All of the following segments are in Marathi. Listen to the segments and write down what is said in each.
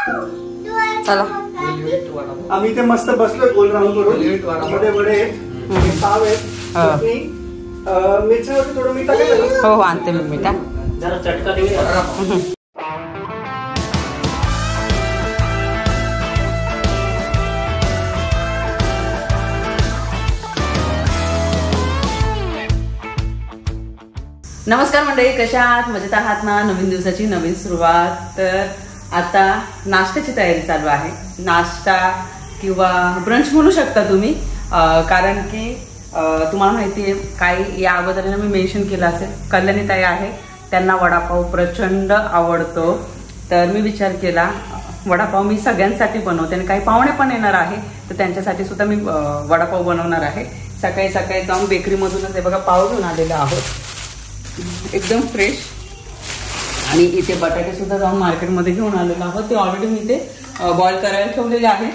चला आम्ही इथे मस्त बसलोय गोल राऊंड करून. मध्ये वडे आहेत, पाव आहेत, मिरचीवरती थोडं मीठ टाकायचं. हो आणते मी मीठ. जरा चटका देऊया. नमस्कार मंडळी, कशा आहात? मजेत आहात ना? नवीन दिवसाची नवीन सुरुवात. तर आता नाश्त्याची तयारी चालू आहे. नाश्ता किंवा ब्रंच म्हणू शकता तुम्ही, कारण की तुम्हाला माहिती आहे काही या अगोदर मी मेन्शन केलं असेल, कल्याणी ताई आहे, त्यांना वडापाव प्रचंड आवडतो. तर मी विचार केला वडापाव मी सगळ्यांसाठी बनवते आणि काही पाहुणे पण येणार आहे, तर त्यांच्यासाठी सुद्धा मी वडापाव बनवणार आहे. सकाळी सकाळी जाऊन बेकरीमधूनच हे बघा पाव घेऊन आलेले आहोत, एकदम फ्रेश. आणि इथे बटाटे सुद्धा जाऊन मार्केटमध्ये घेऊन आलेलो आहोत. ते ऑलरेडी मी ते बॉईल करायला ठेवलेले आहे.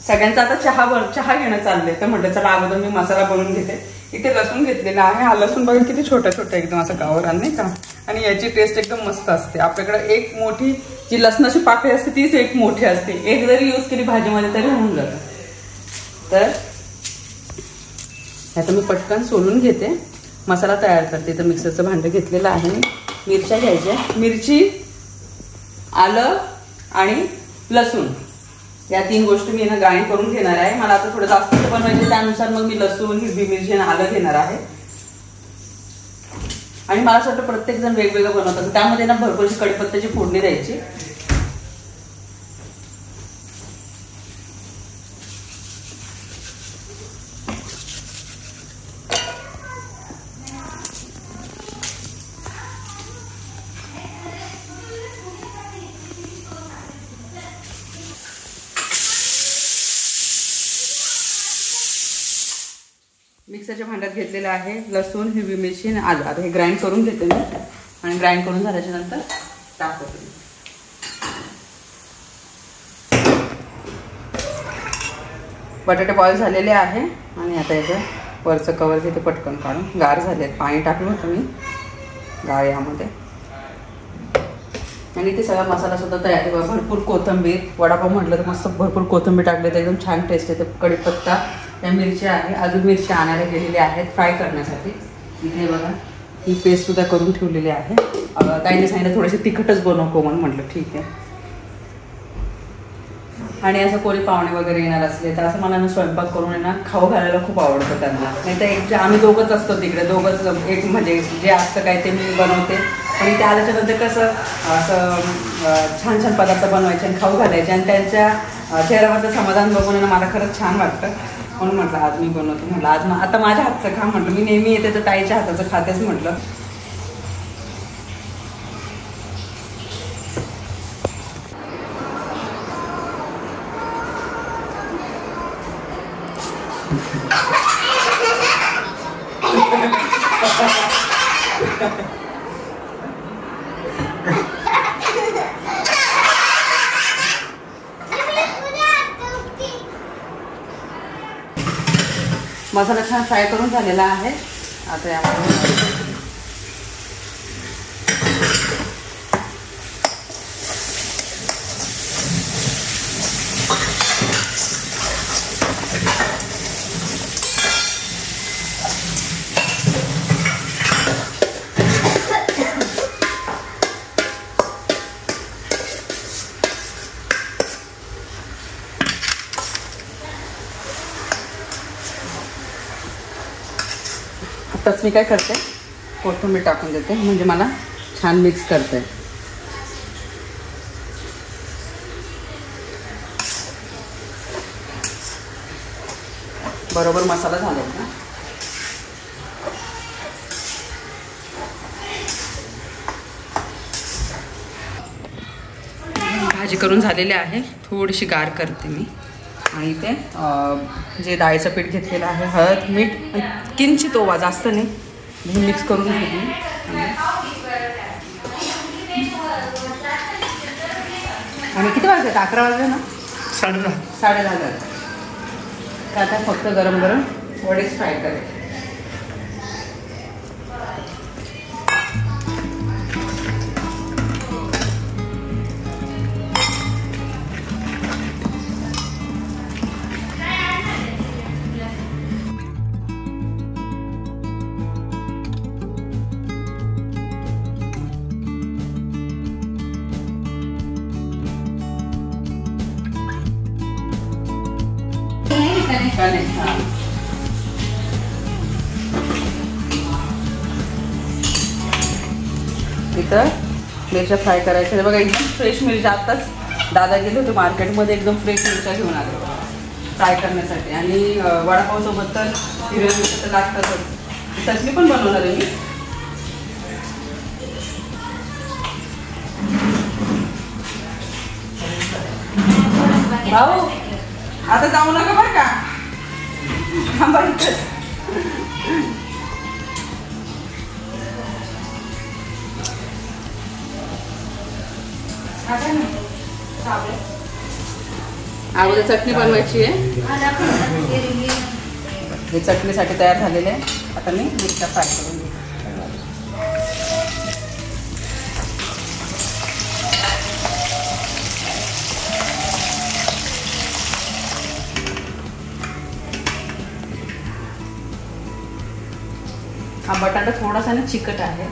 सगळ्यांचा आता चहा घेणं चाललंय, तर म्हटलं चला अगोदर मी मसाला बनवून घेते. इथे लसूण घेतलेला आहे. हा लसूण बघा किती छोटा छोटा एकदम असं गावरान नाही का, आणि याची टेस्ट एकदम मस्त असते. आपल्याकडे एक मोठी जी लसणाची पाकळी असते तीच एक मोठी असते, एक जरी यूज केली भाजीमध्ये तरी होऊन जातं. तर आता मी पटकन सोलून घेते, मसाला तयार करते. तर मिक्सरचं भांडं घेतलेलं आहे. मिरच्या घ्यायच्या, मिरची, आलं आणि लसूण या तीन गोष्टी मी ग्राइंड करून घेणार आहे. मला आता थोडं जास्त बनवायचे, त्यानुसार मग मी लसूण, हिरवी मिरची आणि आलं घेणार आहे. आणि मला असं वाटतं प्रत्येक जण वेगवेगळं बनवतात, त्यामध्ये ना भरपूरशी कढीपत्त्याची फोडणी द्यायची. मिक्सरच्या भांड्यात घेतलेलं आहे लसूण, हिरवी मिरची आणि आलं. आता हे ग्राइंड करून घेते मी, आणि ग्राइंड करून झाल्याच्या नंतर टाकते. बटाटे बॉईल झालेले आहे. आणि आता याचं वरचं कवर घेते पटकन काढून. गार झाले, पाणी टाकलं होतं मी गाळ यामध्ये. आणि ते सगळा मसाला सुद्धा तयार आहे. भरपूर कोथिंबीर, वडापाव म्हटलं तर मस्त भरपूर कोथिंबीर टाकले तर एकदम छान टेस्ट येते. कढीपत्ता, या मिरच्या आहे, अजून मिरच्या आणायला गेलेली आहेत फ्राय करण्यासाठी. इथे बघा ही पेस्ट सुद्धा करून ठेवलेली आहे. ताईने सांगितलं थोडेसे तिखटच बनवतो म्हणून म्हटलं ठीक आहे. आणि असं कोणी पाहुणे वगैरे येणार असले तर असं मला ना स्वयंपाक करून ना खाऊ घालायला खूप आवडतं त्यांना. नाही तर एक आम्ही दोघंच असतो तिकडे, दोघंच एक म्हणजे जे असतं काय ते मी बनवते. पण इथे आल्याच्या नंतर कसं असं छान छान पदार्थ बनवायचे आणि खाऊ घालायचे, आणि त्यांच्या चेहऱ्यावरचं समाधान बघून मला खरंच छान वाटतं. म्हणून म्हटलं आज मी बनवतो. म्हटलं आज आता माझ्या हातचं खा म्हटलं, मी नेहमी येते तर ताईच्या हाताचं खातेच म्हटलं. मसाला छान फ्राय करून झालेला आहे. आता यामध्ये आताच मी काय करते, कोथिंबीर टाकून देते, म्हणजे मला छान मिक्स करते. बरोबर मसाला झाला ना. भाजी करून झालेली आहे, थोडीशी गार करते मी. आणि ते जे डाळीचं पीठ घेतलेलं आहे, हळद, मीठ, किंचित ओवा, जास्त नाही, हे मिक्स करून घेतली. आणि किती वाजले? 11 वाजले ना. 10:30 झाले. आता फक्त गरम गरम वडेच फ्राय करायचे. हा. इथं मिरच्या फ्राय करायच्या बघा, एकदम फ्रेश मिरच्या. आत्ताच दादा गेले होते मार्केटमध्ये, एकदम फ्रेश मिरच्या घेऊन आले फ्राय करण्यासाठी. आणि वडापावसोबत तर हिरव्या मिरच्या तर लागतातच. चटणी पण बनवणार आहे मी. भाऊ आता जाऊ नका बरं का, थांबा इथं. अगोदर चटणी बनवायची आहे. हे चटणीसाठी तयार झालेले आहे. आता मी मिरच्या फ्राय करून घेते. हा बटाटा थोडासा ना चिकट आहे.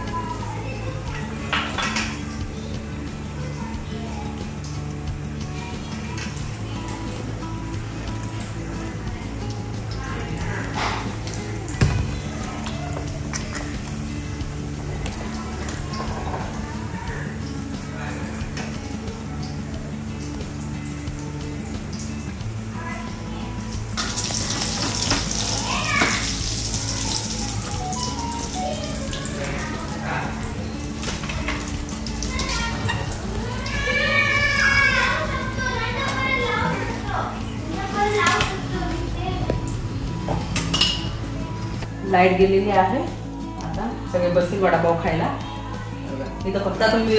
लाईट गेलेली आहे. आता सगळे बसतील वडापाव खायला. इथं फक्त आता मी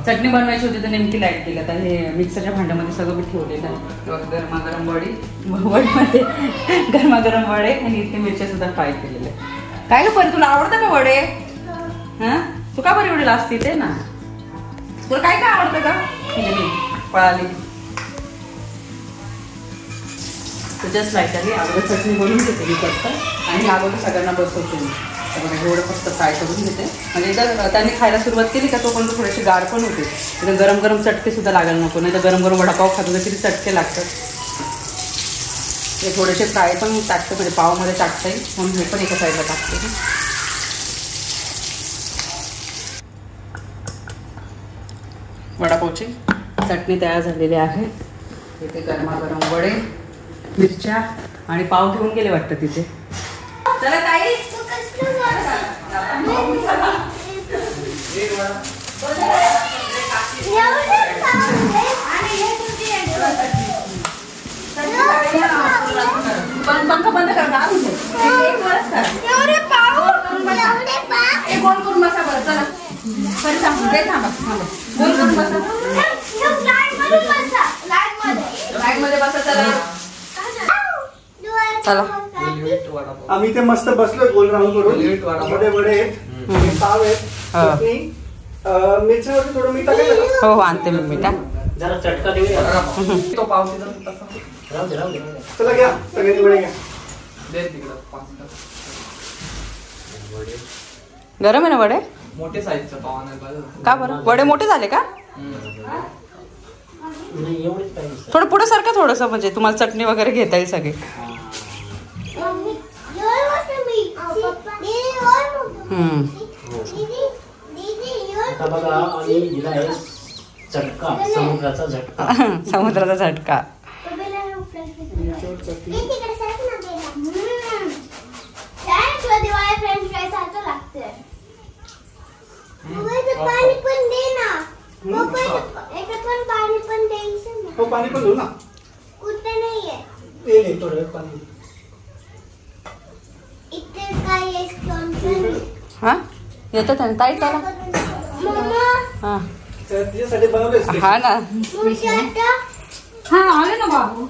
चटणी बनवायची होती तर नेमकी लाईट गेली. आता हे मिक्सरच्या भांड्यामध्ये सगळं मी ठेवलेलं आहे. गरमागरम वडीमध्ये गरमागरम वडे आणि इथे मिरच्या सुद्धा फ्राय केलेले. काय ग परी, तुला आवडतं का वडे? हा, तू का बरी एवढी लाजते ते ना? तुला काय काय आवडतं का? पळाली जस्ट लाईट आली. अगोदर चटणी बनवून घेते मी फक्त आणि अगोदर सगळ्यांना बसवते मी. एवढं फक्त फ्राय करून घेते. म्हणजे एकदा त्यांनी खायला सुरुवात केली का तोपर्यंत थोडेसे गार पण होते. इथं गरम गरम चटके सुद्धा लागायला नको, नाही तर गरम गरम वडापाव खातो तर किती चटके लागतात. हे थोडेसे फ्राय पण टाकते, म्हणजे पावमध्ये टाकता येईल म्हणून हे पण एका साईडला टाकते. वडापावची चटणी तयार झालेली आहे. इथे गरमागरम वडे, मिरच्या आणि पाव घेऊन गेले वाटतं तिथे. चला ताई, पंखा बंद कर. गोल करून बसा बरं. चला खरी थांबा, ते थांबा थांबा. गोल करून बसा. लाईट मध्ये बसा. चला चला. आम्ही ते मस्त बसलोय गोल राऊंड करून. मध्ये वडे आहेत, पाव आहेत, चटणी, मिरच्यावरती थोडं मीठ टाकायचं. हो हो, आणते मी मीठ. जरा चटका देऊया. तो पाव चला घ्या, सगळ्यांनी वडे घ्या. गरम आहे ना वडे? मोठे साईजचा पाव नाही का बरं? वडे मोठे झाले का? थोडं पुढे सारखं थोडस, म्हणजे तुम्हाला चटणी वगैरे घेता येईल सगळे. झटका, समुद्राचा झटका. समुद्राचा झटका. पाणी पण देऊ ना. कुठे नाहीये थोडं पाणी. इथे काय हा येतात ना ताई. चला हा तिच्यासाठी बनवले. हा ना. हा आले ना बाबू.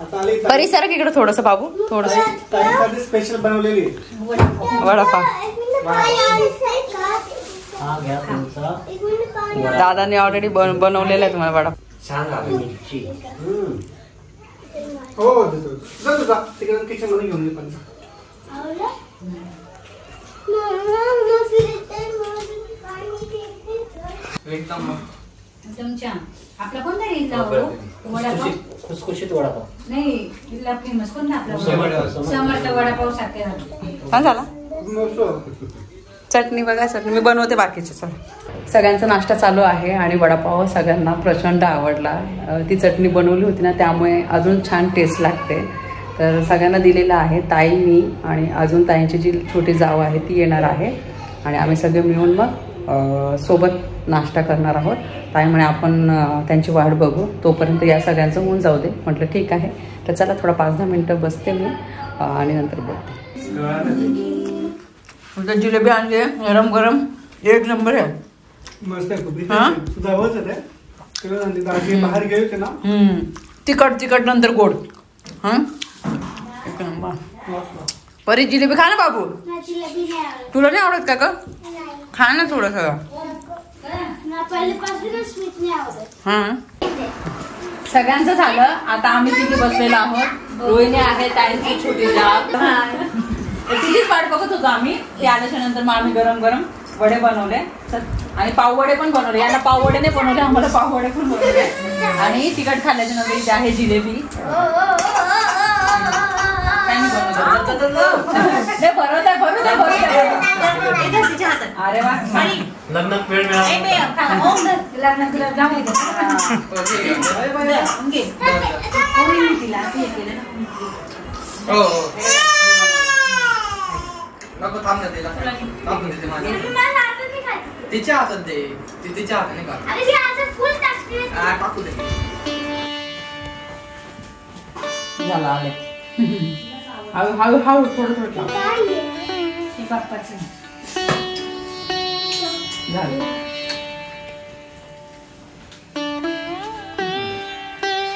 आता आले परिसर इकडे थोडस बाबू, थोडस ताईसाठी स्पेशल बनवलेली वडापाव. हा घ्या तुमचा. दादाने ऑलरेडी बनवलेला आहे तुम्हाला वडापाव. छान लागली मिरची. हो देतो. जा तुझा तिकडे किचन मध्ये घेऊन ये पण. एकदम एकदम छान. आपला कोणता घेतला वडापाव? खुसखुशीत वडापाव नाही इथला फेमस कोणता आपला समर्थ वडापाव सारखे छान झाला. चटणी बघा, चटणी मी बनवते बाकीचे. सगळ्यांचा नाश्ता चालू आहे आणि वडापाव सगळ्यांना प्रचंड आवडला. ती चटणी बनवली होती ना, त्यामुळे अजून छान टेस्ट लागते. तर सगळ्यांना दिलेला आहे. ताई, मी आणि अजून ताईंची जी छोटी जाव आहे ती येणार आहे आणि आम्ही सगळे मिळून मग सोबत नाश्ता करणार आहोत. ताई म्हणे आपण त्यांची वाट बघू, तोपर्यंत या सगळ्यांचं होऊन जाऊ दे. म्हटलं ठीक आहे. तर चला थोडा 5-10 मिनटं बसते मी आणि नंतर बोलते. जिलेबी आणली गरम गरम, एक नंबर आहे. मस्त आहे. खूप जवळच आहे ते. बाहेर गेले होते ना. तिखट तिखट नंतर गोड. एक नंबर. परी जिलेबी खा ना बाबू. तुला नाही आवडत का ग? खा ना थोडं सगळं. सगळ्यांचं झालं. आता आम्ही तिथे बसलेलो आहोत. रोहिणी आहे, ताईंची छोटी जाव. तिथेच वाट बघत होतो आम्ही. ते आल्याच्या नंतर मग आम्ही गरम गरम वडे बनवले आणि पाववडे पण बनवले. यांना पाववडे नाही बनवले, आम्हाला पाववडे पण बनवले. आणि तिखट खाल्ल्याच्या नंतर इथे आहे जिलेबी. अरे वा, लग्नात वेळ मिळाला. नको थांब ना तिला. थांब ना तिच्या हातात दे. तिच्या हाताने का टाकू दे. झालं आले. हळू हळू हळू थोडं थोडं झालं.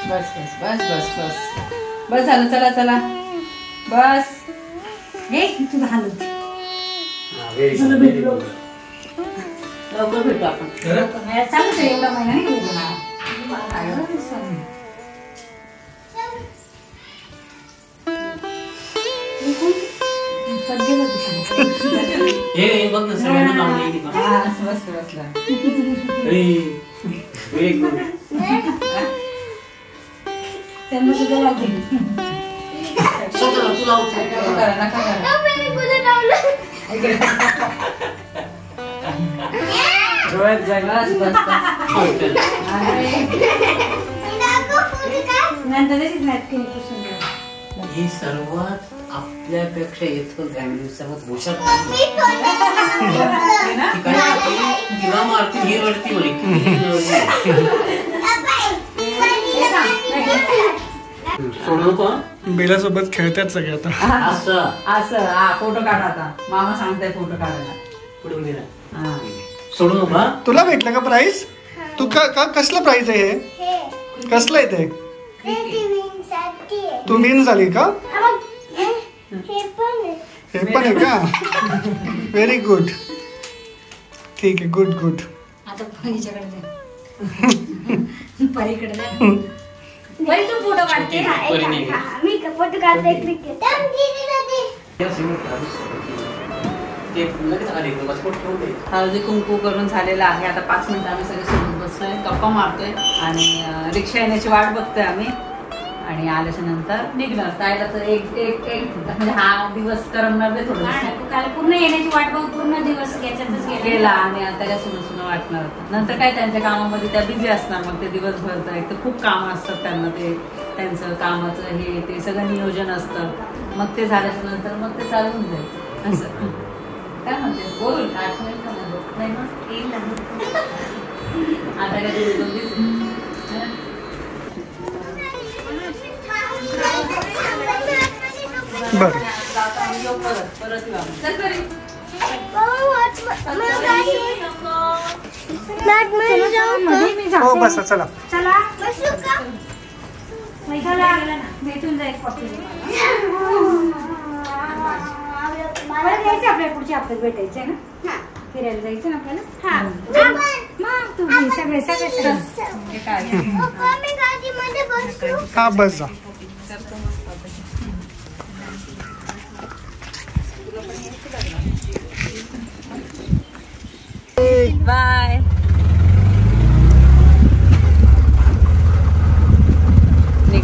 बस बस बस बस बस बस झालं. चला चला बस. हे तुझं हालू लवकर भेटू आपण. चालूच आहे. एवढा महिना नाही हे बघ ना सगळ्यांना लावली. ही सर्वात आपल्यापेक्षा इतकं फॅमिली सर्वात हुशार तिला मारती ही रडती म्हणे. सोडू नको. बेला सोबत खेळतात सगळे आता. असं असं फोटो काढा. आता मामा सांगताय फोटो काढायला. पुढे गेला. सोडू नको. तुला भेटलं का प्राइस? तू का कसलं प्राइस आहे हे? कसलं आहे ते? तू विन झाली का? हे पण आहे का? Very good. ठीक आहे. Good good. आता परीकडे बरी तू फोटो काढते. मी फोटो काढते. हळदी कुंकू करून झालेला आहे. आता 5 मिनिटं आम्ही सगळे सोबत बसतोय, गप्पा मारतोय आणि रिक्षा येण्याची वाट बघतोय आम्ही. आणि आल्याच्या नंतर निघणार. ताईला तर एक म्हणजे हा दिवस करमणार नाही. थोडं काल पूर्ण येण्याची वाट बघून पूर्ण दिवस गेला आणि आता काय सुन वाटणार होतं. नंतर काय त्यांच्या कामामध्ये त्या बिझी असणार. मग ते दिवसभर तर खूप कामं असतात त्यांना. ते त्यांचं कामाचं हे ते सगळं नियोजन असतं. मग ते झाल्याच्या नंतर मग ते चालू होऊन जाईल. असं काय म्हणते बोल. आठवण का नाही मग येईल आता काय. बरं. हो बसा. चला चला भेटून जाईल. आपल्या पुढच्या हप्त्यात भेटायचंय ना. फिरायला जायचं ना आपल्याला. मग तुम्ही सगळे हा बस जा. बाय.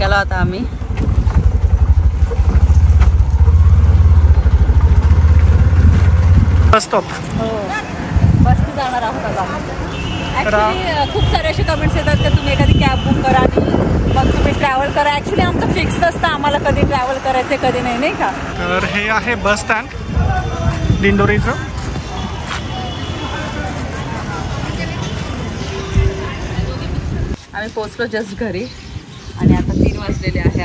निघालो आता आम्ही. Bus stop. हो, बसने जाणार आहोत आता. ॲक्च्युली खूप सारे असे कमेंट्स येतात की तुम्ही एखादी कॅब बुक करा आणि मग तुम्ही ट्रॅव्हल करा. ॲक्च्युली आमचं फिक्स नसतं आम्हाला कधी ट्रॅव्हल करायचं कधी नाही, नाही का. तर हे आहे बस स्टँड दिंडोरीचं. आम्ही पोहोचलो जस्ट घरी आणि आता 3 वाजलेले आहे.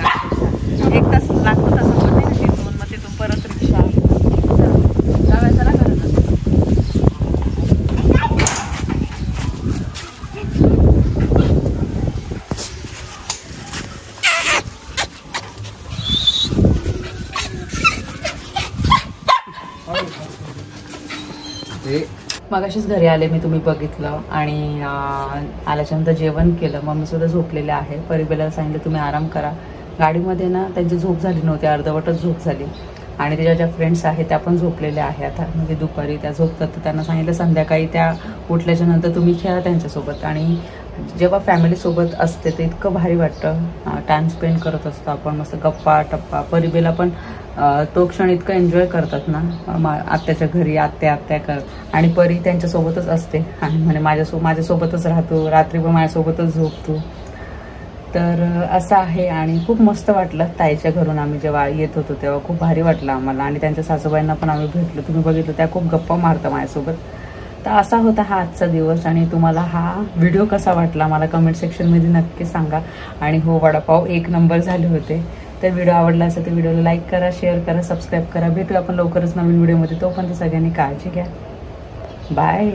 1 तास लागतो तसं नाही का तिथून, मग तिथून परत रिक्षा. जाऊया चला घरात. मगाशीच घरी आले मी, तुम्ही बघितलं. आणि आल्याच्यानंतर जेवण केलं. मम्मीसुद्धा झोपलेले आहे. परिबेला सांगितलं तुम्ही आराम करा. गाडीमध्ये ना त्यांची झोप झाली नव्हती, अर्धवटच झोप झाली. आणि त्याच्या ज्या फ्रेंड्स आहेत त्या पण झोपलेल्या आहे आता. म्हणजे दुपारी त्या झोपतात, तर त्यांना सांगितलं संध्याकाळी त्या उठल्याच्या नंतर तुम्ही खेळा त्यांच्यासोबत. आणि जेव्हा फॅमिलीसोबत असते तर इतकं भारी वाटतं. टाईम स्पेंड करत असतो आपण, मस्त गप्पा टप्पा. परिबेला पण तो क्षण इतकं एन्जॉय करतात ना. आत्याच्या घरी आत्या करत आणि परी त्यांच्यासोबतच असते आणि म्हणे माझ्यासोबतच राहतो, रात्री पण माझ्यासोबतच झोपतो. तर असं आहे. आणि खूप मस्त वाटलं. ताईच्या घरून आम्ही जेव्हा येत होतो तेव्हा खूप भारी वाटलं आम्हाला. आणि त्यांच्या सासूबाईंना पण आम्ही भेटलो. तुम्ही बघितलं त्या खूप गप्पा मारता माझ्यासोबत. तर असा होता हा आजचा दिवस. आणि तुम्हाला हा व्हिडिओ कसा वाटला मला कमेंट सेक्शनमध्ये नक्की सांगा. आणि हो, वडापाव 1 नंबर झाले होते. तर व्हिडिओ आवडला असेल तर व्हिडिओला लाईक करा, शेअर करा, सबस्क्राईब करा. भेटूया आपण लवकरच नवीन व्हिडिओमध्ये. तोपर्यंत सगळ्यांनी काळजी घ्या. बाय.